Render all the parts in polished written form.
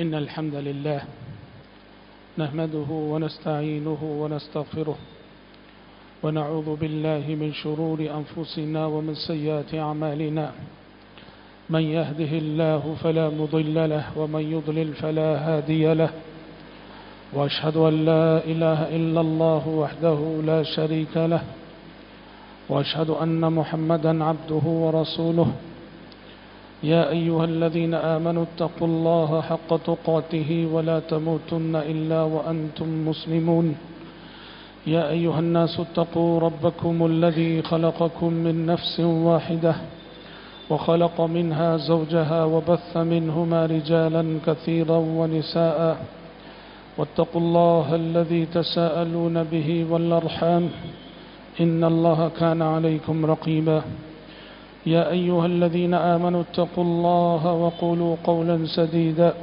إن الحمد لله نحمده ونستعينه ونستغفره ونعوذ بالله من شرور أنفسنا ومن سيئات أعمالنا من يهده الله فلا مضل له ومن يضلل فلا هادي له وأشهد أن لا إله إلا الله وحده لا شريك له وأشهد أن محمدا عبده ورسوله يا أيها الذين آمنوا اتقوا الله حق تقاته ولا تموتن إلا وأنتم مسلمون يا أيها الناس اتقوا ربكم الذي خلقكم من نفس واحدة وخلق منها زوجها وبث منهما رجالا كثيرا ونساء واتقوا الله الذي تساءلون به والأرحام إن الله كان عليكم رقيبا يا أيها الذين آمنوا اتقوا الله وقولوا قولا سديدا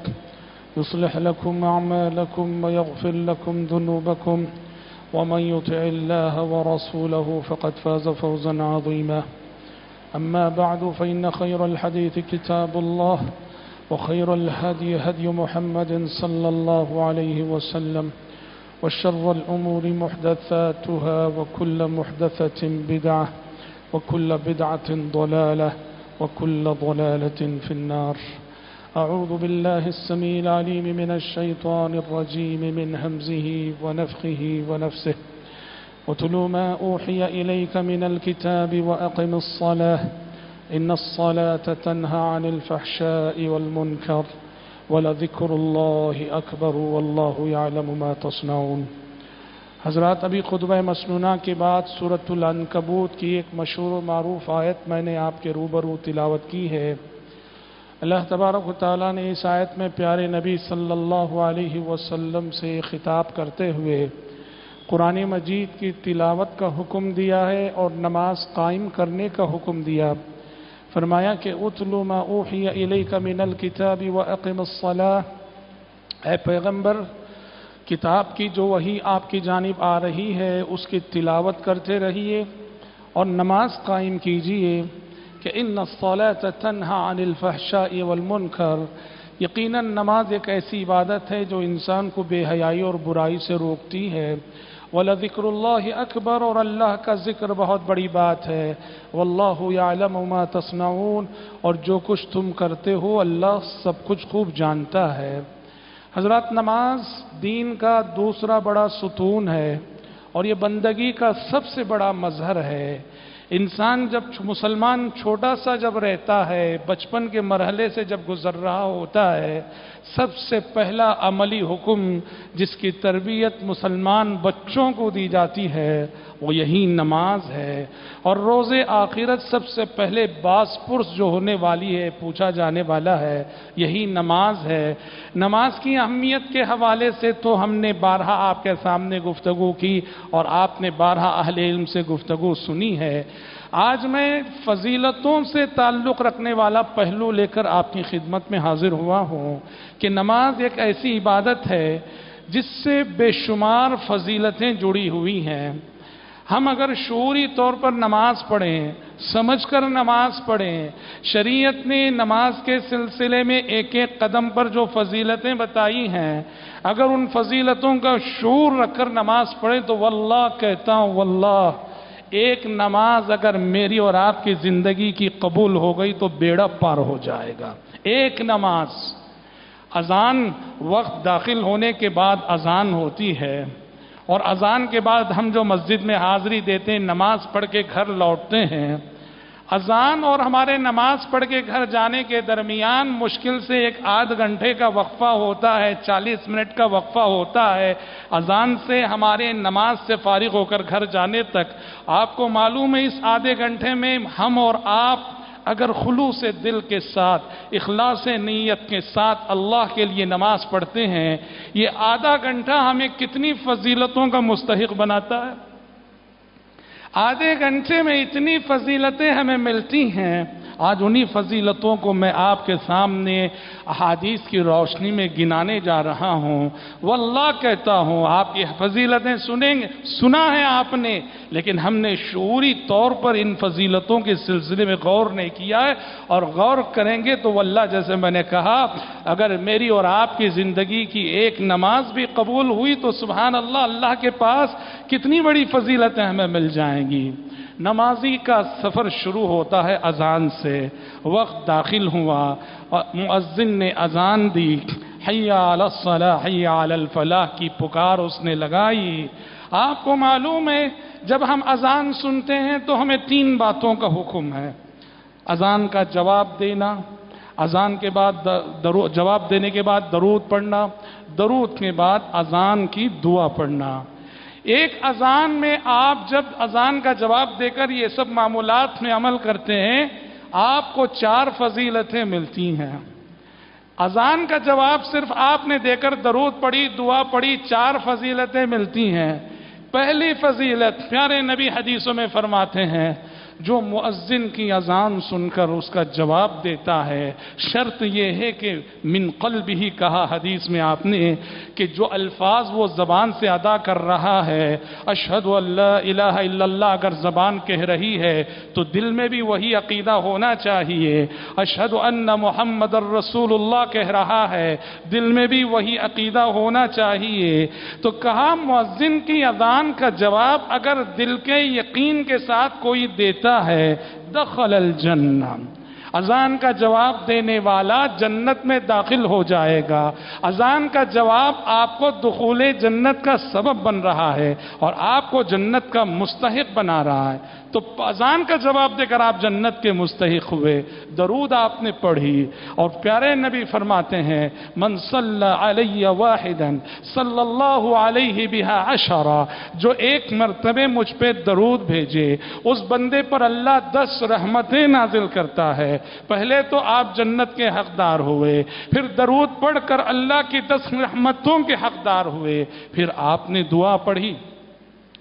يصلح لكم أعمالكم ويغفر لكم ذنوبكم ومن يطع الله ورسوله فقد فاز فوزا عظيما أما بعد فإن خير الحديث كتاب الله وخير الهدي هدي محمد صلى الله عليه وسلم وشر الأمور محدثاتها وكل محدثة بدعة وكل بدعة ضلالة وكل ضلالة في النار أعوذ بالله السميع العليم من الشيطان الرجيم من همزه ونفخه ونفسه واتل ما أوحي إليك من الكتاب وأقم الصلاة إن الصلاة تنهى عن الفحشاء والمنكر ولذكر الله أكبر والله يعلم ما تصنعون. حضرات، ابھی خطبہ مسنونہ کے بعد سورۃ العنکبوت کی ایک مشہور و معروف آیت میں نے آپ کے روبرو تلاوت کی ہے۔ اللہ تبارک و تعالیٰ نے اس آیت میں پیارے نبی صلی اللہ علیہ وسلم سے خطاب کرتے ہوئے قرآن مجید کی تلاوت کا حکم دیا ہے اور نماز قائم کرنے کا حکم دیا۔ فرمایا کہ اتل ما اوحی الیک من الکتاب واقم الصلاۃ، اے پیغمبر، کتاب کی جو وحی آپ کی جانب آ رہی ہے اس کی تلاوت کرتے رہیے اور نماز قائم کیجیے کہ ان الصلاۃ تنہی عن الفحشاء والمنکر، یقیناً نماز ایک ایسی عبادت ہے جو انسان کو بے حیائی اور برائی سے روکتی ہے۔ وَلَذِكْرُ اللَّهِ أَكْبَرُ، اور اللہ کا ذکر بہت بڑی بات ہے۔ وَاللَّهُ يَعْلَمُ مَا تَصْنَعُونَ، اور جو کچھ تم کرتے ہو اللہ سب کچھ خوب جانتا ہے۔ حضرات، نماز دین کا دوسرا بڑا ستون ہے اور یہ بندگی کا سب سے بڑا مظہر ہے۔ انسان جب مسلمان چھوٹا سا جب رہتا ہے، بچپن کے مرحلے سے جب گزر رہا ہوتا ہے، سب سے پہلا عملی حکم جس کی تربیت مسلمان بچوں کو دی جاتی ہے وہ یہی نماز ہے۔ اور روز آخرت سب سے پہلے باز پرس جو ہونے والی ہے، پوچھا جانے والا ہے، یہی نماز ہے۔ نماز کی اہمیت کے حوالے سے تو ہم نے بارہا آپ کے سامنے گفتگو کی اور آپ نے بارہا اہل علم سے گفتگو سنی ہے۔ آج میں فضیلتوں سے تعلق رکھنے والا پہلو لے کر آپ کی خدمت میں حاضر ہوا ہوں کہ نماز ایک ایسی عبادت ہے جس سے بے شمار فضیلتیں جڑی ہوئی ہیں۔ ہم اگر شعوری طور پر نماز پڑھیں، سمجھ کر نماز پڑھیں، شریعت نے نماز کے سلسلے میں ایک ایک قدم پر جو فضیلتیں بتائی ہیں، اگر ان فضیلتوں کا شعور رکھ کر نماز پڑھیں تو واللہ کہتا ہوں، واللہ ایک نماز اگر میری اور آپ کی زندگی کی قبول ہو گئی تو بیڑا پار ہو جائے گا۔ ایک نماز، اذان وقت داخل ہونے کے بعد اذان ہوتی ہے اور اذان کے بعد ہم جو مسجد میں حاضری دیتے ہیں، نماز پڑھ کے گھر لوٹتے ہیں۔ اذان اور ہمارے نماز پڑھ کے گھر جانے کے درمیان مشکل سے ایک آدھ گھنٹے کا وقفہ ہوتا ہے، 40 منٹ کا وقفہ ہوتا ہے۔ اذان سے ہمارے نماز سے فارغ ہو کر گھر جانے تک آپ کو معلوم ہے اس آدھے گھنٹے میں ہم اور آپ اگر خلوص دل کے ساتھ، اخلاص نیت کے ساتھ اللہ کے لیے نماز پڑھتے ہیں، یہ آدھا گھنٹہ ہمیں کتنی فضیلتوں کا مستحق بناتا ہے۔ آدھے گھنٹے میں اتنی فضیلتیں ہمیں ملتی ہیں آج انہی فضیلتوں کو میں آپ کے سامنے احادیث کی روشنی میں گنانے جا رہا ہوں۔ واللہ کہتا ہوں آپ یہ فضیلتیں سنیں گے، سنا ہے آپ نے، لیکن ہم نے شعوری طور پر ان فضیلتوں کے سلسلے میں غور نہیں کیا ہے، اور غور کریں گے تو واللہ جیسے میں نے کہا اگر میری اور آپ کی زندگی کی ایک نماز بھی قبول ہوئی تو سبحان اللہ، اللہ کے پاس کتنی بڑی فضیلتیں ہمیں مل جائیں گی۔ نمازی کا سفر شروع ہوتا ہے اذان سے، وقت داخل ہوا اور مؤذن نے اذان دی، حی علی الصلاح حی علی الفلاح کی پکار اس نے لگائی۔ آپ کو معلوم ہے جب ہم اذان سنتے ہیں تو ہمیں 3 باتوں کا حکم ہے۔ اذان کا جواب دینا، اذان کے بعد جواب دینے کے بعد درود پڑھنا، درود کے بعد اذان کی دعا پڑھنا۔ ایک اذان میں آپ جب اذان کا جواب دے کر یہ سب معمولات میں عمل کرتے ہیں آپ کو 4 فضیلتیں ملتی ہیں۔ اذان کا جواب صرف آپ نے دے کر درود پڑھی، دعا پڑھی، 4 فضیلتیں ملتی ہیں۔ پہلی فضیلت پیارے نبی حدیثوں میں فرماتے ہیں جو مؤذن کی اذان سن کر اس کا جواب دیتا ہے، شرط یہ ہے کہ من قلب ہی کہا حدیث میں آپ نے کہ جو الفاظ وہ زبان سے ادا کر رہا ہے، اشہد ان لا الہ الا اللہ اگر زبان کہہ رہی ہے تو دل میں بھی وہی عقیدہ ہونا چاہیے، اشہد ان محمد الرسول اللہ کہہ رہا ہے دل میں بھی وہی عقیدہ ہونا چاہیے۔ تو کہا مؤذن کی اذان کا جواب اگر دل کے یقین کے ساتھ کوئی دیتا ہے دخل الجنہ، اذان کا جواب دینے والا جنت میں داخل ہو جائے گا۔ اذان کا جواب آپ کو دخول جنت کا سبب بن رہا ہے اور آپ کو جنت کا مستحق بنا رہا ہے۔ تو اذان کا جواب دے کر آپ جنت کے مستحق ہوئے، درود آپ نے پڑھی، اور پیارے نبی فرماتے ہیں من صلی علی واحدا صلی اللہ علیہ بہا عشرہ، جو ایک مرتبہ مجھ پہ درود بھیجے اس بندے پر اللہ 10 رحمتیں نازل کرتا ہے۔ پہلے تو آپ جنت کے حقدار ہوئے، پھر درود پڑھ کر اللہ کی 10 رحمتوں کے حقدار ہوئے، پھر آپ نے دعا پڑھی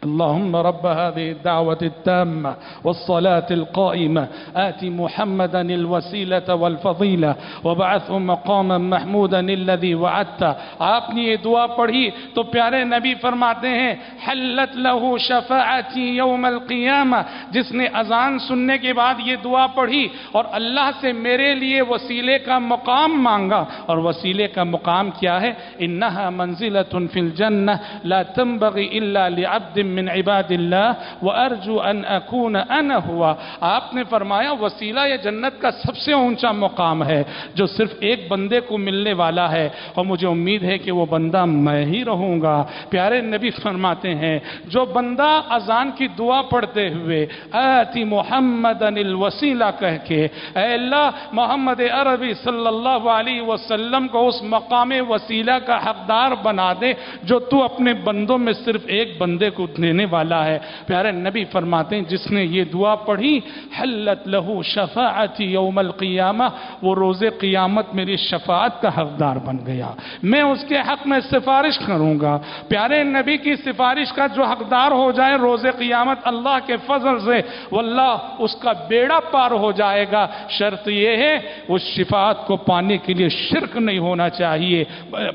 اللهم رب هذه الدعوة التامة والصلاة القائمة آت محمدا الوسيلة والفضيلة وبعثه مقاما محمودا الذي وعدته۔ آپ نے یہ دعا پڑھی تو پیارے نبی فرماتے ہیں حلت له شفاعتی یوم القیامہ، جس نے اذان سننے کے بعد یہ دعا پڑھی اور اللہ سے میرے لیے وسیلے کا مقام مانگا، اور وسیلے کا مقام کیا ہے؟ انها منزلة في الجنة لا تنبغي الا لعبد من عباد اللہ وارجو ان اکون انا ہوا۔ آپ نے فرمایا وسیلہ یہ جنت کا سب سے اونچا مقام ہے جو صرف ایک بندے کو ملنے والا ہے، اور مجھے امید ہے کہ وہ بندہ میں ہی رہوں گا۔ پیارے نبی فرماتے ہیں جو بندہ اذان کی دعا پڑھتے ہوئے آتی محمدا الوسیلہ کہہ کے اے اللہ محمد عربی صلی اللہ علیہ وسلم کو اس مقام وسیلہ کا حقدار بنا دے جو تو اپنے بندوں میں صرف ایک بندے کو دینے والا ہے، پیارے نبی فرماتے ہیں جس نے یہ دعا پڑھی حلت لہو شفاعتی یوم القیامہ، وہ روز قیامت میری شفاعت کا حقدار بن گیا، میں اس کے حق میں سفارش کروں گا۔ پیارے نبی کی سفارش کا جو حقدار ہو جائے روز قیامت اللہ کے فضل سے واللہ اس کا بیڑا پار ہو جائے گا۔ شرط یہ ہے اس شفاعت کو پانے کے لیے شرک نہیں ہونا چاہیے،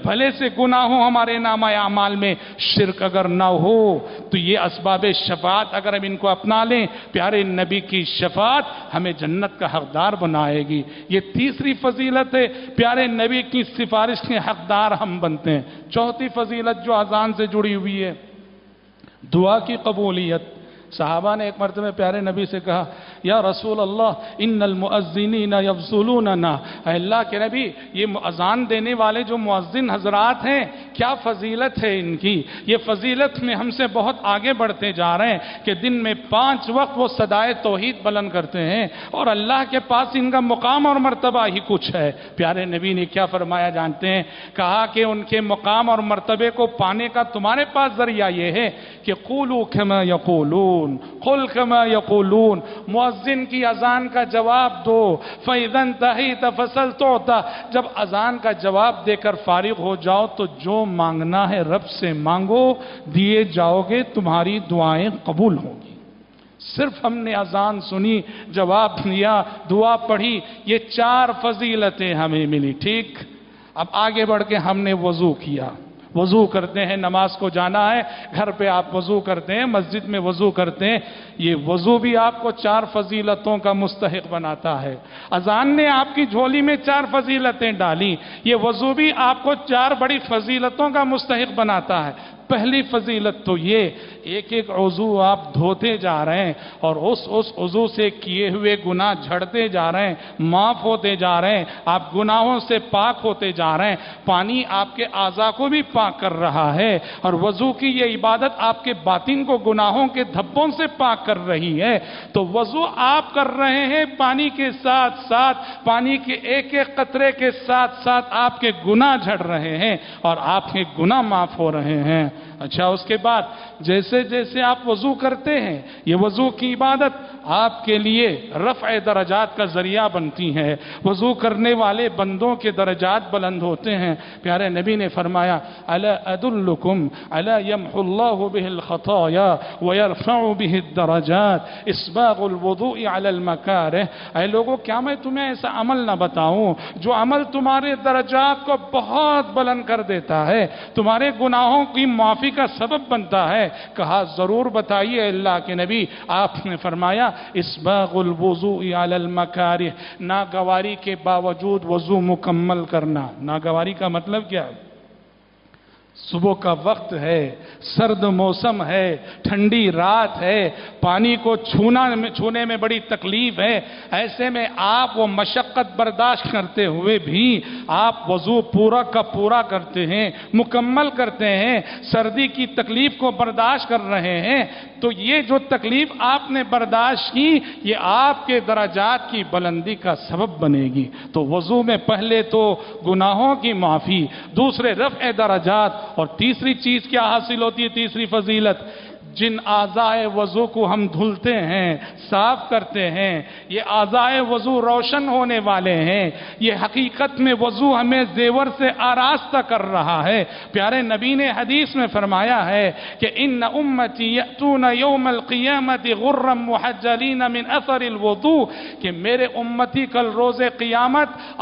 بھلے سے گناہ ہو ہمارے نامہ اعمال میں، شرک اگر نہ ہو تو یہ اسباب شفاعت اگر ہم ان کو اپنا لیں پیارے نبی کی شفاعت ہمیں جنت کا حقدار بنائے گی۔ یہ تیسری فضیلت ہے، پیارے نبی کی سفارش کے حقدار ہم بنتے ہیں۔ چوتھی فضیلت جو اذان سے جڑی ہوئی ہے دعا کی قبولیت۔ صحابہ نے ایک مرتبہ پیارے نبی سے کہا یا رسول اللہ ان المؤذنین یفضلوننا، اے اللہ کے نبی یہ اذان دینے والے جو مؤذن حضرات ہیں کیا فضیلت ہے ان کی؟ یہ فضیلت میں ہم سے بہت آگے بڑھتے جا رہے ہیں کہ دن میں 5 وقت وہ صدائے توحید بلند کرتے ہیں اور اللہ کے پاس ان کا مقام اور مرتبہ ہی کچھ ہے۔ پیارے نبی نے کیا فرمایا جانتے ہیں؟ کہا کہ ان کے مقام اور مرتبے کو پانے کا تمہارے پاس ذریعہ یہ ہے کہ قولوا کما یقولون، قل کما یقولون، مؤذن کی اذان کا جواب دو، فَإِذَا انْتَهَيْتَ فَسَلْتُعْتَ، جب اذان کا جواب دے کر فارغ ہو جاؤ تو جو مانگنا ہے رب سے مانگو، دیے جاؤ گے، تمہاری دعائیں قبول ہوں گی۔ صرف ہم نے اذان سنی، جواب دیا، دعا پڑھی، یہ 4 فضیلتیں ہمیں ملی. ٹھیک، اب آگے بڑھ کے ہم نے وضو کیا. وضو کرتے ہیں، نماز کو جانا ہے، گھر پہ آپ وضو کرتے ہیں، مسجد میں وضو کرتے ہیں. یہ وضو بھی آپ کو 4 فضیلتوں کا مستحق بناتا ہے. اذان نے آپ کی جھولی میں 4 فضیلتیں ڈالی، یہ وضو بھی آپ کو 4 بڑی فضیلتوں کا مستحق بناتا ہے. پہلی فضیلت تو یہ، ایک ایک عضو آپ دھوتے جا رہے ہیں اور اس عضو سے کیے ہوئے گناہ جھڑتے جا رہے ہیں، معاف ہوتے جا رہے ہیں، آپ گناہوں سے پاک ہوتے جا رہے ہیں. پانی آپ کے اعضاء کو بھی پاک کر رہا ہے، اور وضو کی یہ عبادت آپ کے باطن کو گناہوں کے دھبوں سے پاک کر رہی ہے. تو وضو آپ کر رہے ہیں، پانی کے ساتھ ساتھ، پانی کے ایک ایک قطرے کے ساتھ ساتھ آپ کے گناہ جھڑ رہے ہیں اور آپ کے گناہ معاف ہو رہے ہیں. اچھا، اس کے بعد جیسے جیسے آپ وضو کرتے ہیں، یہ وضو کی عبادت آپ کے لیے رفع درجات کا ذریعہ بنتی ہے. وضو کرنے والے بندوں کے درجات بلند ہوتے ہیں. پیارے نبی نے فرمایا، الا ادلکم الا یمحو اللہ بہ الخطایا ویرفع بہ الدرجات اسباغ الوضوء علی المکارہ. اے لوگوں، کیا میں تمہیں ایسا عمل نہ بتاؤں جو عمل تمہارے درجات کو بہت بلند کر دیتا ہے، تمہارے گناہوں کی معافی کا سبب بنتا ہے؟ کہا ضرور بتائیے اللہ کے نبی. آپ نے فرمایا، اسباغ الوضوء علی المکارہ، ناگواری کے باوجود وضو مکمل کرنا. ناگواری کا مطلب کیا ہے؟ صبح کا وقت ہے، سرد موسم ہے، ٹھنڈی رات ہے، پانی کو چھونے میں بڑی تکلیف ہے. ایسے میں آپ وہ مشقت برداشت کرتے ہوئے بھی آپ وضو پورا کا پورا کرتے ہیں، مکمل کرتے ہیں، سردی کی تکلیف کو برداشت کر رہے ہیں. تو یہ جو تکلیف آپ نے برداشت کی، یہ آپ کے درجات کی بلندی کا سبب بنے گی. تو وضو میں پہلے تو گناہوں کی معافی، دوسرے رفع درجات، اور تیسری چیز کیا حاصل ہوتی ہے؟ تیسری فضیلت، جن اعضائے وضو کو ہم دھلتے ہیں، صاف کرتے ہیں، یہ اعضائے وضو روشن ہونے والے ہیں. یہ حقیقت میں وضو ہمیں زیور سے آراستہ کر رہا ہے. پیارے نبی نے حدیث میں فرمایا ہے کہ ان امتی یأتون یوم القیامت غرا محجلین من اثر الوضو، کہ میرے امتی کل روز قیامت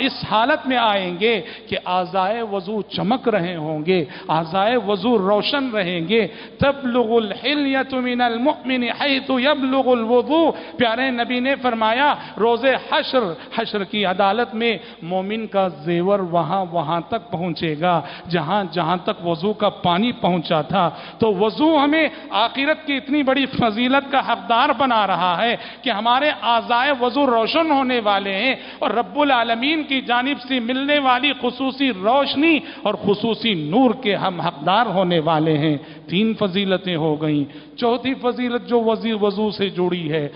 اس حالت میں آئیں گے کہ اعضائے وضو چمک رہے ہوں گے، اعضائے وضو روشن رہیں گے. تبلغ الحلیۃ من المؤمن حیث یبلغ الوضو. پیارے نبی نے فرمایا، روز حشر کی عدالت میں مومن کا زیور وہاں تک پہنچے گا جہاں تک وضو کا پانی پہنچا تھا. تو وضو ہمیں آخرت کی اتنی بڑی فضیلت کا حقدار بنا رہا ہے کہ ہمارے اعضائے وضو روشن ہونے والے ہیں، اور رب العالمین کی جانب سے ملنے والی خصوصی روشنی اور خصوصی نور کے ہم حقدار ہونے والے ہیں. 3 فضیلتیں ہو گئیں. چوتھی فضیلت جو وضو سے جڑی ہے،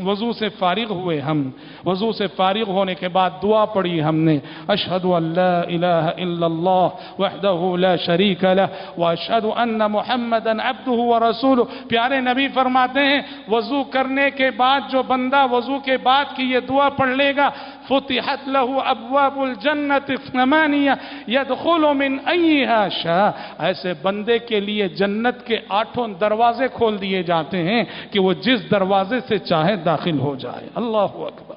وضو سے فارغ ہوئے ہم، وضو سے فارغ ہونے کے بعد دعا پڑھی ہم نے، اشہد ان لا الہ الا اللہ وحدہ لا شریک لہ واشہد ان محمدا عبدہ ورسولہ. پیارے نبی فرماتے ہیں، وضو کرنے کے بعد جو بندہ وضو کے بعد کی یہ دعا پڑھ لے گا، فتحت له ابواب الجنت الثمانیہ یدخل من ایہا شاء. ایسے بندے کے لیے جنت کے 8 دروازے کھول دیے جاتے ہیں کہ وہ جس دروازے سے چاہے داخل ہو جائے. اللہ اکبر.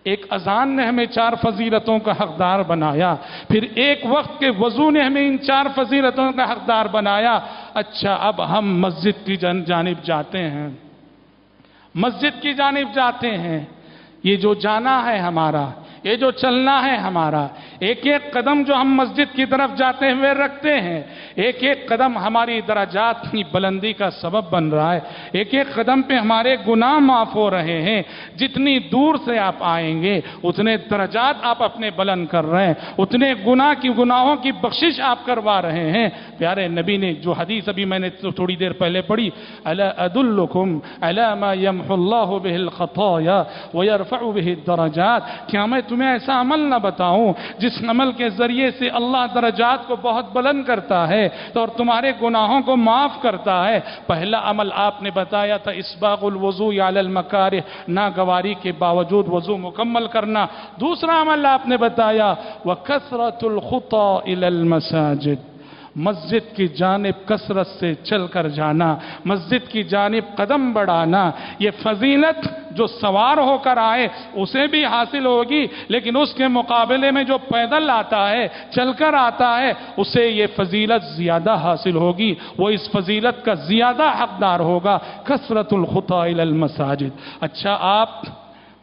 ایک اذان نے ہمیں 4 فضیلتوں کا حقدار بنایا، پھر ایک وقت کے وضو نے ہمیں ان 4 فضیلتوں کا حقدار بنایا. اچھا، اب ہم مسجد کی جانب جاتے ہیں، مسجد کی جانب جاتے ہیں. یہ جو جانا ہے ہمارا، یہ جو چلنا ہے ہمارا، ایک ایک قدم جو ہم مسجد کی طرف جاتے ہوئے رکھتے ہیں، ایک ایک قدم ہماری درجات کی بلندی کا سبب بن رہا ہے. ایک ایک قدم پہ ہمارے گناہ معاف ہو رہے ہیں. جتنی دور سے آپ آئیں گے اتنے درجات آپ اپنے بلند کر رہے ہیں، اتنے گناہوں کی بخشش آپ کروا رہے ہیں. پیارے نبی نے جو حدیث ابھی میں نے تھوڑی دیر پہلے پڑھی، الا ادلکم علی ما یمحو اللہ بہ الخطایا ویرفع بہ الدرجات، کیا میں تمہیں ایسا عمل نہ بتاؤں جس عمل کے ذریعے سے اللہ درجات کو بہت بلند کرتا ہے اور تمہارے گناہوں کو معاف کرتا ہے. پہلا عمل آپ نے بتایا تھا اسباغ الوضوء علی المکارہ، ناگواری کے باوجود وضو مکمل کرنا. دوسرا عمل آپ نے بتایا وکثرۃ الخطی الی المساجد، مسجد کی جانب کثرت سے چل کر جانا، مسجد کی جانب قدم بڑھانا، یہ فضیلت جو سوار ہو کر آئے اسے بھی حاصل ہوگی، لیکن اس کے مقابلے میں جو پیدل آتا ہے، چل کر آتا ہے، اسے یہ فضیلت زیادہ حاصل ہوگی، وہ اس فضیلت کا زیادہ حقدار ہوگا۔ کثرت الخطی الی المساجد۔ اچھا، آپ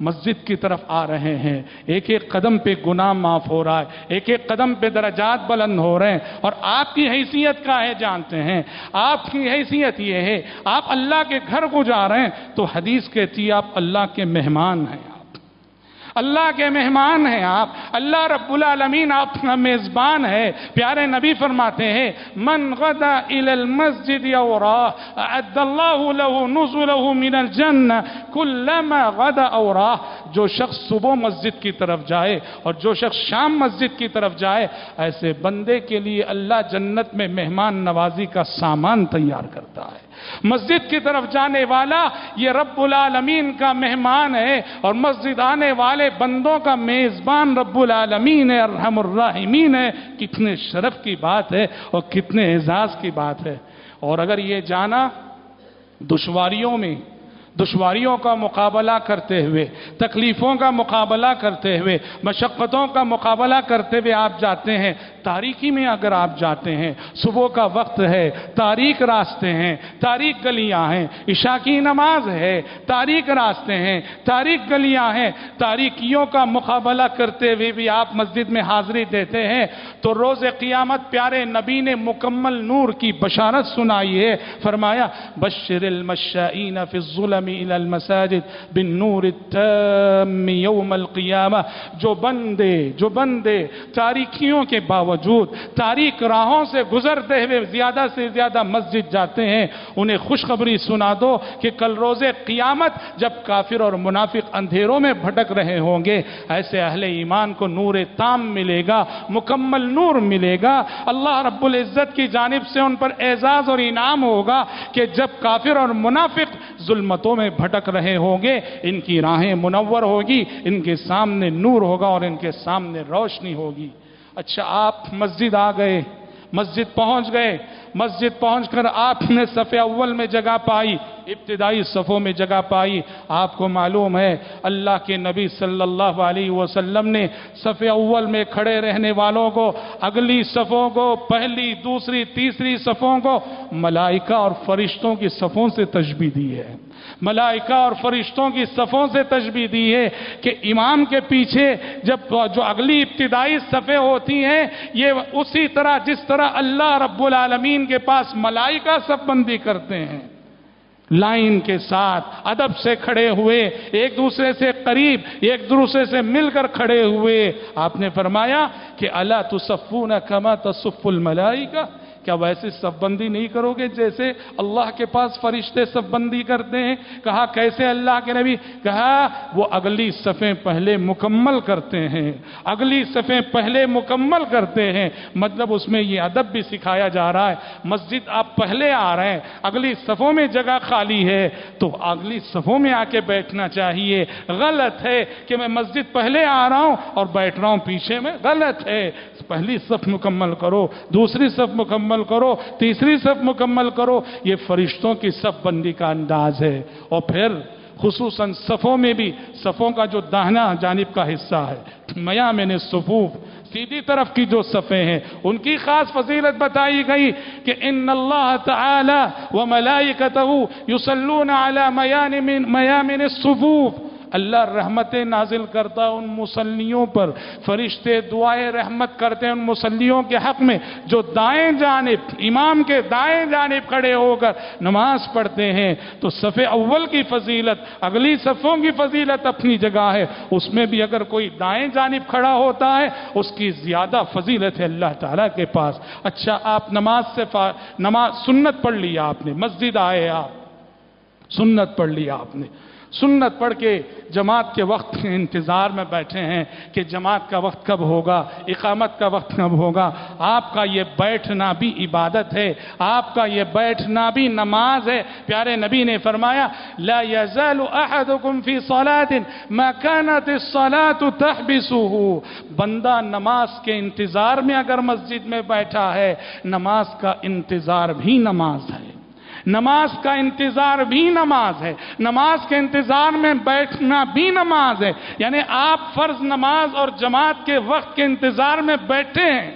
مسجد کی طرف آ رہے ہیں، ایک ایک قدم پہ گناہ معاف ہو رہا ہے، ایک ایک قدم پہ درجات بلند ہو رہے ہیں، اور آپ کی حیثیت کیا ہے جانتے ہیں؟ آپ کی حیثیت یہ ہے، آپ اللہ کے گھر کو جا رہے ہیں تو حدیث کہتی ہے آپ اللہ کے مہمان ہیں، اللہ کے مہمان ہیں آپ، اللہ رب العالمین آپ کا میزبان ہے۔ پیارے نبی فرماتے ہیں من غدا الى المسجد یورا اعد اللہ له نزله من الجنہ کلما غدا اورا۔ جو شخص صبح مسجد کی طرف جائے اور جو شخص شام مسجد کی طرف جائے، ایسے بندے کے لیے اللہ جنت میں مہمان نوازی کا سامان تیار کرتا ہے۔ مسجد کی طرف جانے والا یہ رب العالمین کا مہمان ہے، اور مسجد آنے والے بندوں کا میزبان رب العالمین ہے، ارحم الراحمین ہے۔ کتنے شرف کی بات ہے اور کتنے اعزاز کی بات ہے۔ اور اگر یہ جانا دشواریوں کا مقابلہ کرتے ہوئے، تکلیفوں کا مقابلہ کرتے ہوئے، مشقتوں کا مقابلہ کرتے ہوئے آپ جاتے ہیں، تاریکی میں اگر آپ جاتے ہیں، صبح کا وقت ہے، تاریک راستے ہیں، تاریک گلیاں ہیں، عشاء کی نماز ہے، تاریک راستے ہیں، تاریک گلیاں ہیں، تاریکیوں کا مقابلہ کرتے ہوئے بھی آپ مسجد میں حاضری دیتے ہیں، تو روز قیامت پیارے نبی نے مکمل نور کی بشارت سنائی ہے۔ فرمایا بشر المشائین فی الظلم الى المساجد بالنور التام یوم القیامہ۔ جو بندے تاریکیوں کے باوجود تاریک راہوں سے گزرتے ہوئے زیادہ سے زیادہ مسجد جاتے ہیں، انہیں خوشخبری سنا دو کہ کل روز قیامت جب کافر اور منافق اندھیروں میں بھٹک رہے ہوں گے، ایسے اہل ایمان کو نور تام ملے گا، مکمل نور ملے گا۔ اللہ رب العزت کی جانب سے ان پر اعزاز اور انعام ہوگا کہ جب کافر اور منافق ظلمتوں میں بھٹک رہے ہوں گے، ان کی راہیں منور ہوگی، ان کے سامنے نور ہوگا اور ان کے سامنے روشنی ہوگی۔ اچھا، آپ مسجد آ گئے، مسجد پہنچ کر آپ نے صف اول میں جگہ پائی، ابتدائی صفوں میں جگہ پائی۔ آپ کو معلوم ہے اللہ کے نبی صلی اللہ علیہ وسلم نے صف اول میں کھڑے رہنے والوں کو، اگلی صفوں کو، پہلی، دوسری، تیسری صفوں کو ملائکہ اور فرشتوں کی صفوں سے تشبیہ دی ہے۔ ملائکہ اور فرشتوں کی صفوں سے تشبیہ دی ہے کہ امام کے پیچھے جب جو اگلی ابتدائی صفیں ہوتی ہیں، یہ اسی طرح جس طرح اللہ رب العالمین کے پاس ملائکہ صف بندی کرتے ہیں، لائن کے ساتھ ادب سے کھڑے ہوئے، ایک دوسرے سے قریب، ایک دوسرے سے مل کر کھڑے ہوئے۔ آپ نے فرمایا کہ الا تصفون کما تصف الملائکہ، کیا ویسے صف بندی نہیں کرو گے جیسے اللہ کے پاس فرشتے صف بندی کرتے ہیں؟ کہا کیسے اللہ کے نبی؟ کہا وہ اگلی صفیں پہلے مکمل کرتے ہیں، اگلی صفیں پہلے مکمل کرتے ہیں۔ مطلب اس میں یہ ادب بھی سکھایا جا رہا ہے، مسجد آپ پہلے آ رہے ہیں، اگلی صفوں میں جگہ خالی ہے تو اگلی صفوں میں آ کے بیٹھنا چاہیے۔ غلط ہے کہ میں مسجد پہلے آ رہا ہوں اور بیٹھ رہا ہوں پیچھے میں، غلط ہے۔ پہلی صف مکمل کرو، دوسری صف مکمل کرو، تیسری صف مکمل کرو۔ یہ فرشتوں کی صف بندی کا انداز ہے۔ اور پھر خصوصاً صفوں میں بھی، صفوں کا جو داہنا جانب کا حصہ ہے، میامن الصفوف، سیدھی طرف کی جو صفیں ہیں، ان کی خاص فضیلت بتائی گئی کہ ان اللہ تعالی وملائکتہ یصلون علی میامن الصفوف۔ اللہ رحمتیں نازل کرتا ان مصلیوں پر، فرشتے دعائیں رحمت کرتے ہیں ان مصلیوں کے حق میں جو دائیں جانب، امام کے دائیں جانب کھڑے ہو کر نماز پڑھتے ہیں۔ تو صف اول کی فضیلت، اگلی صفوں کی فضیلت اپنی جگہ ہے، اس میں بھی اگر کوئی دائیں جانب کھڑا ہوتا ہے اس کی زیادہ فضیلت ہے اللہ تعالیٰ کے پاس۔ اچھا، آپ نماز سنت پڑھ لیا، آپ نے مسجد آئے، آپ سنت پڑھ لیا، آپ نے سنت پڑھ کے جماعت کے وقت کے انتظار میں بیٹھے ہیں کہ جماعت کا وقت کب ہوگا، اقامت کا وقت کب ہوگا۔ آپ کا یہ بیٹھنا بھی عبادت ہے، آپ کا یہ بیٹھنا بھی نماز ہے۔ پیارے نبی نے فرمایا لا يزال احدكم في صلاة ما كانت الصلاة تحبسه، بندہ نماز کے انتظار میں اگر مسجد میں بیٹھا ہے، نماز کا انتظار بھی نماز ہے، نماز کا انتظار بھی نماز ہے، نماز کے انتظار میں بیٹھنا بھی نماز ہے۔ یعنی آپ فرض نماز اور جماعت کے وقت کے انتظار میں بیٹھے ہیں،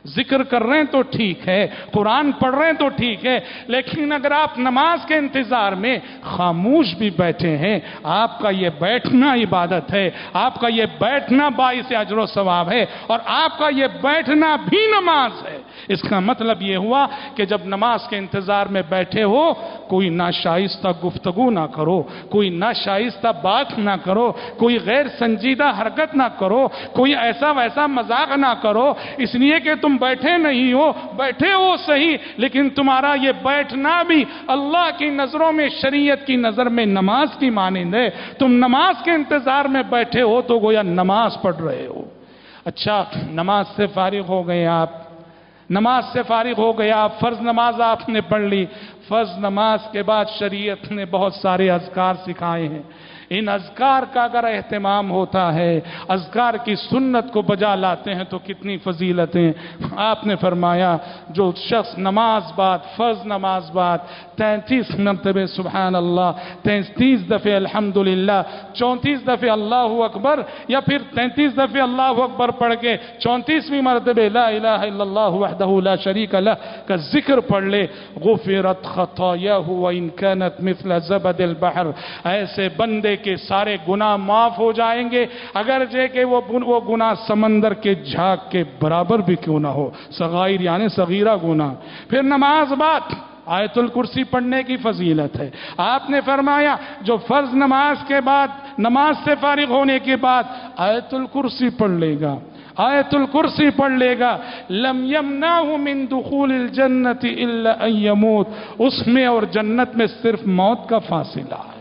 ذکر کر رہے ہیں تو ٹھیک ہے، قرآن پڑھ رہے ہیں تو ٹھیک ہے، لیکن اگر آپ نماز کے انتظار میں خاموش بھی بیٹھے ہیں، آپ کا یہ بیٹھنا عبادت ہے، آپ کا یہ بیٹھنا باعث اجر و ثواب ہے، اور آپ کا یہ بیٹھنا بھی نماز ہے۔ اس کا مطلب یہ ہوا کہ جب نماز کے انتظار میں بیٹھے ہو، کوئی ناشائستہ گفتگو نہ کرو، کوئی ناشائستہ بات نہ کرو، کوئی غیر سنجیدہ حرکت نہ کرو، کوئی ایسا ویسا مذاق نہ کرو، اس لیے کہ تم بیٹھے نہیں ہو، بیٹھے ہو صحیح، لیکن تمہارا یہ بیٹھنا بھی اللہ کی نظروں میں، شریعت کی نظر میں نماز کی مانند ہے۔ تم نماز کے انتظار میں بیٹھے ہو تو گویا نماز پڑھ رہے ہو۔ اچھا، نماز سے فارغ ہو گئے آپ، نماز سے فارغ ہو گیا، فرض نماز آپ نے پڑھ لی۔ فرض نماز کے بعد شریعت نے بہت سارے اذکار سکھائے ہیں۔ ان اذکار کا اگر اہتمام ہوتا ہے، اذکار کی سنت کو بجا لاتے ہیں تو کتنی فضیلتیں۔ آپ نے فرمایا جو شخص نماز بعد، فرض نماز بعد 33 مرتبہ سبحان اللہ، 33 دفعہ الحمدللہ، 34 دفعہ اللہ اکبر، یا پھر 33 دفعہ اللہ اکبر پڑھ کے 34ویں مرتبہ لا الہ الا اللہ وحدہ لا شریک لہ کا ذکر پڑھ لے، غفرت خطایاہ وان کانت مثل زبد البحر، ایسے بندے کے سارے گناہ معاف ہو جائیں گے، اگرچہ کہ وہ گناہ سمندر کے جھاگ کے برابر بھی کیوں نہ ہو، صغائر یعنی صغیرہ گناہ۔ پھر نماز بعد آیت الکرسی پڑھنے کی فضیلت ہے۔ آپ نے فرمایا جو فرض نماز کے بعد، نماز سے فارغ ہونے کے بعد آیت الکرسی پڑھ لے گا، آیت الکرسی پڑھ لے گا، لم یمنعہ من دخول الجنت الا ان یموت، اس میں اور جنت میں صرف موت کا فاصلہ ہے۔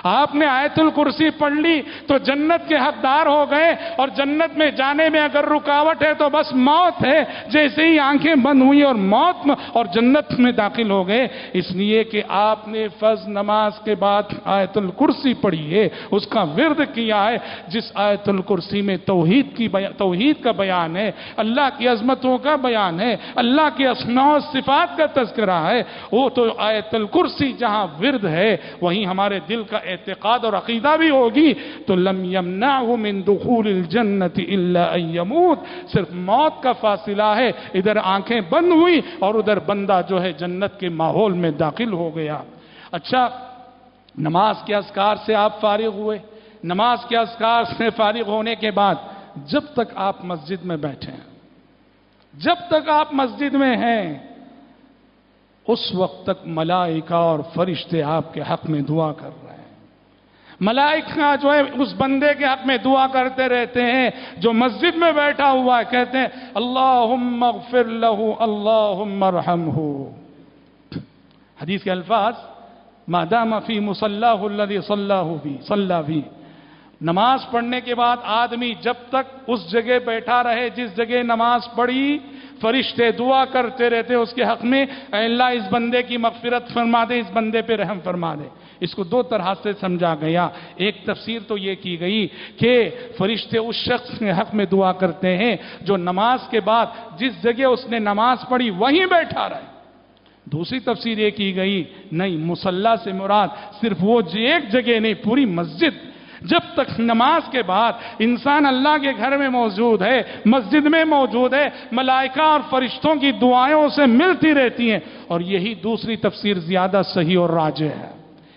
آپ نے آیت الکرسی پڑھ لی تو جنت کے حقدار ہو گئے، اور جنت میں جانے میں اگر رکاوٹ ہے تو بس موت ہے۔ جیسے ہی آنکھیں بند ہوئی اور موت اور جنت میں داخل ہو گئے، اس لیے کہ آپ نے فرض نماز کے بعد آیت الکرسی پڑھی ہے، اس کا ورد کیا ہے۔ جس آیت الکرسی میں توحید کا بیان ہے، اللہ کی عظمتوں کا بیان ہے، اللہ کے اسماء و صفات کا تذکرہ ہے، وہ تو آیت الکرسی جہاں ورد ہے وہیں ہمارے دل کا اعتقاد اور عقیدہ بھی ہوگی۔ تو لم یمنعہ من دخول الجنت الا ان یموت، صرف موت کا فاصلہ ہے، ادھر آنکھیں بند ہوئی اور ادھر بندہ جو ہے جنت کے ماحول میں داخل ہو گیا۔ اچھا، نماز کے اذکار سے آپ فارغ ہوئے، نماز کے اذکار سے فارغ ہونے کے بعد جب تک آپ مسجد میں بیٹھے ہیں، جب تک آپ مسجد میں ہیں، اس وقت تک ملائکہ اور فرشتے آپ کے حق میں دعا کر رہے ہیں۔ ملائکہ جو ہے اس بندے کے حق میں دعا کرتے رہتے ہیں جو مسجد میں بیٹھا ہوا ہے، کہتے ہیں اللہم اغفر لہ اللہم ارحمہ۔ حدیث کے الفاظ ما دام فی مصلاہ الذی صلی فی، نماز پڑھنے کے بعد آدمی جب تک اس جگہ بیٹھا رہے جس جگہ نماز پڑھی، فرشتے دعا کرتے رہتے اس کے حق میں، اے اللہ اس بندے کی مغفرت فرما دے، اس بندے پہ رحم فرما دے۔ اس کو دو طرح سے سمجھا گیا۔ ایک تفسیر تو یہ کی گئی کہ فرشتے اس شخص کے حق میں دعا کرتے ہیں جو نماز کے بعد جس جگہ اس نے نماز پڑھی وہیں بیٹھا رہے۔ دوسری تفسیر یہ کی گئی نہیں، مصلی سے مراد صرف وہ ایک جگہ نہیں، پوری مسجد۔ جب تک نماز کے بعد انسان اللہ کے گھر میں موجود ہے، مسجد میں موجود ہے، ملائکہ اور فرشتوں کی دعائیں سے ملتی رہتی ہیں۔ اور یہی دوسری تفسیر زیادہ صحیح اور راجح ہے،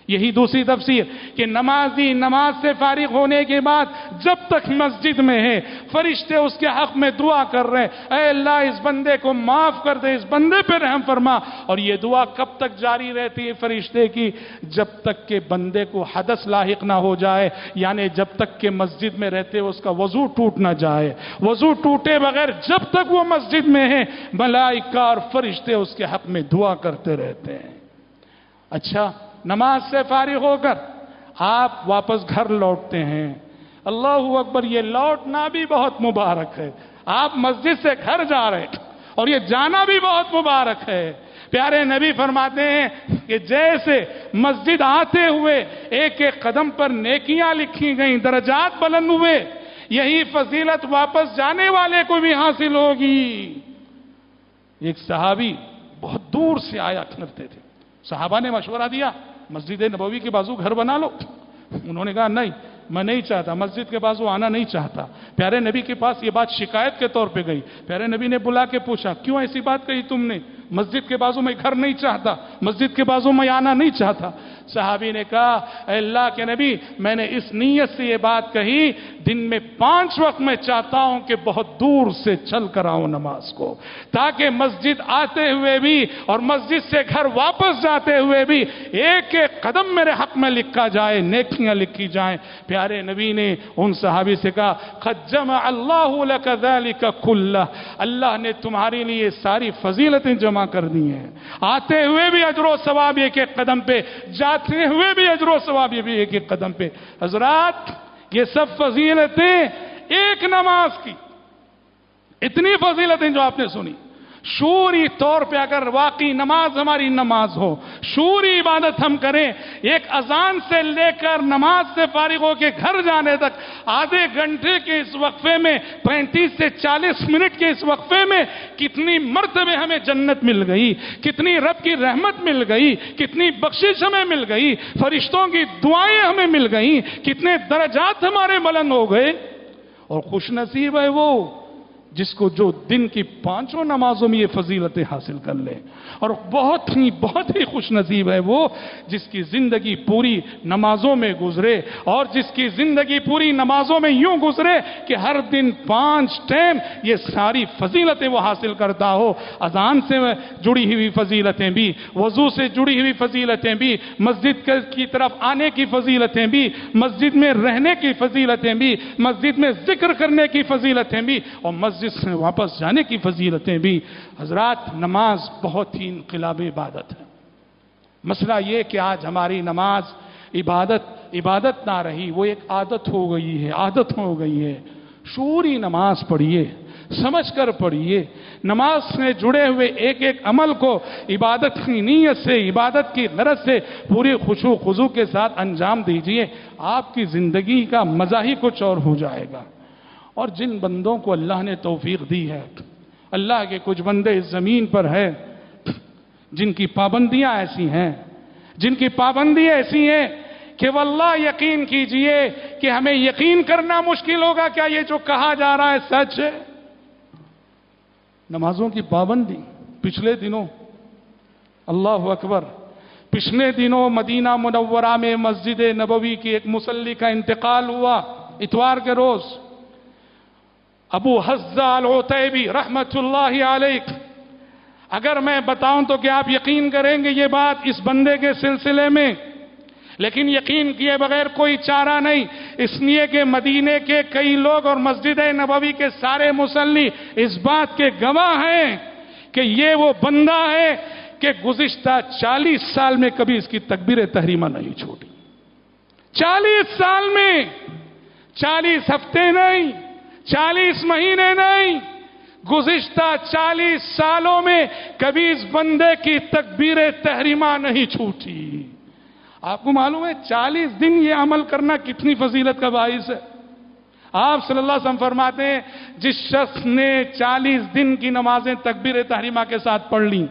یہی دوسری تفسیر کہ نمازی نماز سے فارغ ہونے کے بعد جب تک مسجد میں ہے، فرشتے اس کے حق میں دعا کر رہے ہیں، اے اللہ اس بندے کو معاف کر دے، اس بندے پہ رحم فرما۔ اور یہ دعا کب تک جاری رہتی ہے فرشتے کی؟ جب تک کہ بندے کو حدث لاحق نہ ہو جائے، یعنی جب تک کہ مسجد میں رہتے اس کا وضو ٹوٹ نہ جائے۔ وضو ٹوٹے بغیر جب تک وہ مسجد میں ہے، ملائکہ اور فرشتے اس کے حق میں دعا کرتے رہتے ہیں۔ اچھا، نماز سے فارغ ہو کر آپ واپس گھر لوٹتے ہیں، اللہ اکبر، یہ لوٹنا بھی بہت مبارک ہے۔ آپ مسجد سے گھر جا رہے ہیں اور یہ جانا بھی بہت مبارک ہے۔ پیارے نبی فرماتے ہیں کہ جیسے مسجد آتے ہوئے ایک ایک قدم پر نیکیاں لکھی گئیں، درجات بلند ہوئے، یہی فضیلت واپس جانے والے کو بھی حاصل ہوگی۔ ایک صحابی بہت دور سے آیا کرتے تھے، صحابہ نے مشورہ دیا مسجد نبوی کے بازو گھر بنا لو۔ انہوں نے کہا نہیں، میں نہیں چاہتا، مسجد کے بازو آنا نہیں چاہتا۔ پیارے نبی کے پاس یہ بات شکایت کے طور پہ گئی۔ پیارے نبی نے بلا کے پوچھا کیوں ایسی بات کہی تم نے؟ مسجد کے بازو میں گھر نہیں چاہتا، مسجد کے بازو میں آنا نہیں چاہتا۔ صحابی نے کہا اے اللہ کے نبی، میں نے اس نیت سے یہ بات کہی، دن میں 5 وقت میں چاہتا ہوں کہ بہت دور سے چل کر آؤں نماز کو، تاکہ مسجد آتے ہوئے بھی اور مسجد سے گھر واپس جاتے ہوئے بھی ایک ایک قدم میرے حق میں لکھا جائے، نیکیاں لکھی جائیں۔ پیارے نبی نے ان صحابی سے کہا قد جمع اللہ لک ذلک کلہ، اللہ نے تمہارے لیے ساری فضیلتیں جمع کر دی ہیں، آتے ہوئے بھی اجر و ثواب ایک ایک قدم پہ، جاتے ہوئے بھی اجر و ثواب بھی ایک ایک قدم پہ۔ حضرات، یہ سب فضیلتیں ایک نماز کی، اتنی فضیلتیں جو آپ نے سنی، شعوری طور پہ اگر واقعی نماز ہماری نماز ہو، شعوری عبادت ہم کریں، ایک اذان سے لے کر نماز سے فارغ ہو کے گھر جانے تک آدھے گھنٹے کے اس وقفے میں، 35 سے 40 منٹ کے اس وقفے میں کتنی مرتبے ہمیں جنت مل گئی، کتنی رب کی رحمت مل گئی، کتنی بخشش ہمیں مل گئی، فرشتوں کی دعائیں ہمیں مل گئیں، کتنے درجات ہمارے بلند ہو گئے۔ اور خوش نصیب ہے وہ جس کو جو دن کی 5 نمازوں میں یہ فضیلتیں حاصل کر لے، اور بہت ہی خوش نصیب ہے وہ جس کی زندگی پوری نمازوں میں گزرے، اور جس کی زندگی پوری نمازوں میں یوں گزرے کہ ہر دن 5 ٹائم یہ ساری فضیلتیں وہ حاصل کرتا ہو۔ اذان سے جڑی ہوئی فضیلتیں بھی، وضو سے جڑی ہوئی فضیلتیں بھی، مسجد کی طرف آنے کی فضیلتیں بھی، مسجد میں رہنے کی فضیلتیں بھی، مسجد میں ذکر کرنے کی فضیلتیں بھی، اور مسجد سے واپس جانے کی فضیلتیں بھی۔ حضرات، نماز بہت ہی انقلابی عبادت ہے۔ مسئلہ یہ کہ آج ہماری نماز عبادت نہ رہی، وہ ایک عادت ہو گئی ہے، عادت ہو گئی ہے۔ شعوری نماز پڑھیے، سمجھ کر پڑھیے، نماز سے جڑے ہوئے ایک ایک عمل کو عبادت کی نیت سے، عبادت کی غرض سے پوری خشوع و خضوع کے ساتھ انجام دیجئے، آپ کی زندگی کا مزہ ہی کچھ اور ہو جائے گا۔ اور جن بندوں کو اللہ نے توفیق دی ہے، اللہ کے کچھ بندے اس زمین پر ہیں جن کی پابندیاں ایسی ہیں کہ واللہ یقین کیجئے کہ ہمیں یقین کرنا مشکل ہوگا کیا یہ جو کہا جا رہا ہے سچ ہے۔ نمازوں کی پابندی، پچھلے دنوں اللہ اکبر، پچھلے دنوں مدینہ منورہ میں مسجد نبوی کی ایک مصلی کا انتقال ہوا اتوار کے روز، ابو حذا العتیبی رحمت اللہ علیہ۔ اگر میں بتاؤں تو کہ آپ یقین کریں گے یہ بات اس بندے کے سلسلے میں، لیکن یقین کیے بغیر کوئی چارہ نہیں، اس لیے کہ مدینے کے کئی لوگ اور مسجد نبوی کے سارے مصلی اس بات کے گواہ ہیں کہ یہ وہ بندہ ہے کہ گزشتہ 40 سال میں کبھی اس کی تکبیر تحریمہ نہیں چھوٹی۔ 40 سال میں، 40 ہفتے نہیں، 40 مہینے نہیں، گزشتہ 40 سالوں میں کبھی اس بندے کی تکبیر تحریمہ نہیں چھوٹی۔ آپ کو معلوم ہے 40 دن یہ عمل کرنا کتنی فضیلت کا باعث ہے؟ آپ صلی اللہ علیہ وسلم فرماتے ہیں جس شخص نے 40 دن کی نمازیں تکبیر تحریمہ کے ساتھ پڑھ لیں،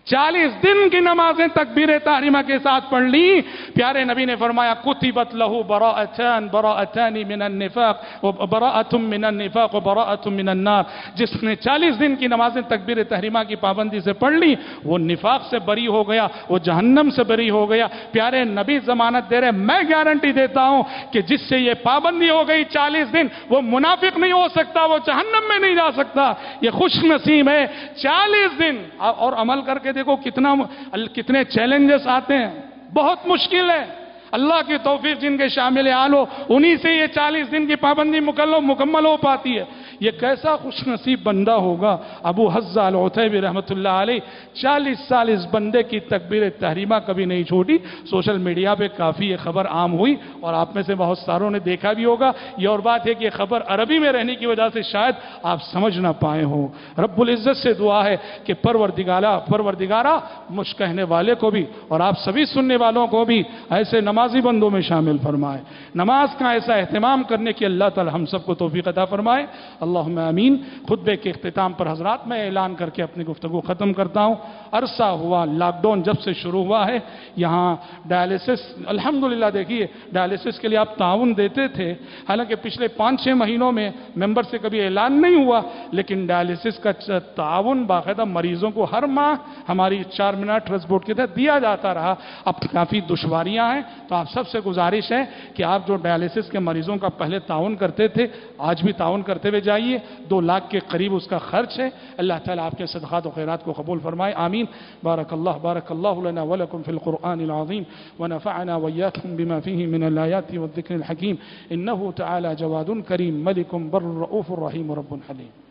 40 دن کی نمازیں تکبیر تحریمہ کے ساتھ پڑھ لی، پیارے نبی نے فرمایا کتبت لہو براءتان من النفاق وبراءۃ من النفاق وبراءۃ من النار۔ جس نے 40 دن کی نمازیں تکبیر تحریمہ کی پابندی سے پڑھ لی، وہ نفاق سے بری ہو گیا، وہ جہنم سے بری ہو گیا۔ پیارے نبی ضمانت دے رہے، میں گارنٹی دیتا ہوں کہ جس سے یہ پابندی ہو گئی 40 دن، وہ منافق نہیں ہو سکتا، وہ جہنم میں نہیں جا سکتا۔ یہ خوش نصیب ہے 40 دن۔ اور عمل کر کے دیکھو کتنے چیلنجز آتے ہیں، بہت مشکل ہے۔ اللہ کی توفیق جن کے شامل حال ہو انہی سے یہ 40 دن کی پابندی مکمل ہو پاتی ہے۔ یہ کیسا خوش نصیب بندہ ہوگا۔ ابو حزہ العتیبی رحمۃ اللہ علیہ 40 سال اس بندے کی تکبیر تحریمہ کبھی نہیں چھوٹی۔ سوشل میڈیا پہ کافی یہ خبر عام ہوئی اور آپ میں سے بہت ساروں نے دیکھا بھی ہوگا۔ یہ اور بات ہے کہ یہ خبر عربی میں رہنے کی وجہ سے شاید آپ سمجھ نہ پائے ہوں۔ رب العزت سے دعا ہے کہ پروردگارہ مجھ کہنے والے کو بھی اور آپ سبھی سننے والوں کو بھی ایسے نمازی بندوں میں شامل فرمائے، نماز کا ایسا اہتمام کرنے کی اللہ تعالی ہم سب کو توفیق عطا فرمائے۔ اللہم آمین۔ خطبے کے اختتام پر حضرات میں اعلان کر کے اپنی گفتگو ختم کرتا ہوں۔ عرصہ ہوا لاک ڈاؤن جب سے شروع ہوا ہے، یہاں ڈائلیسس الحمدللہ دیکھیے ڈائلیسس کے لیے آپ تعاون دیتے تھے، حالانکہ پچھلے 5-6 مہینوں میں ممبر سے کبھی اعلان نہیں ہوا، لیکن ڈائلیسس کا تعاون باقاعدہ مریضوں کو ہر ماہ ہماری 4 مینار ٹرسٹ بورڈ کے تحت دیا جاتا رہا۔ اب کافی دشواریاں ہیں، تو آپ سب سے گزارش ہے کہ آپ جو ڈائلیسس کے مریضوں کا پہلے تعاون کرتے تھے آج بھی تعاون کرتے ہوئے جائیے۔ 2 لاکھ کے قریب اس کا خرچ ہے۔ اللہ تعالیٰ آپ کے صدقات و خیرات کو قبول فرمائے، آمین۔ بارک اللہ لنا ولکم فی القرآن العظیم ونفعنا وإياكم بما فيه من الآيات والذكر الحكيم إنه تعالى جواد كريم ملك بر رؤوف رحيم رب حليم۔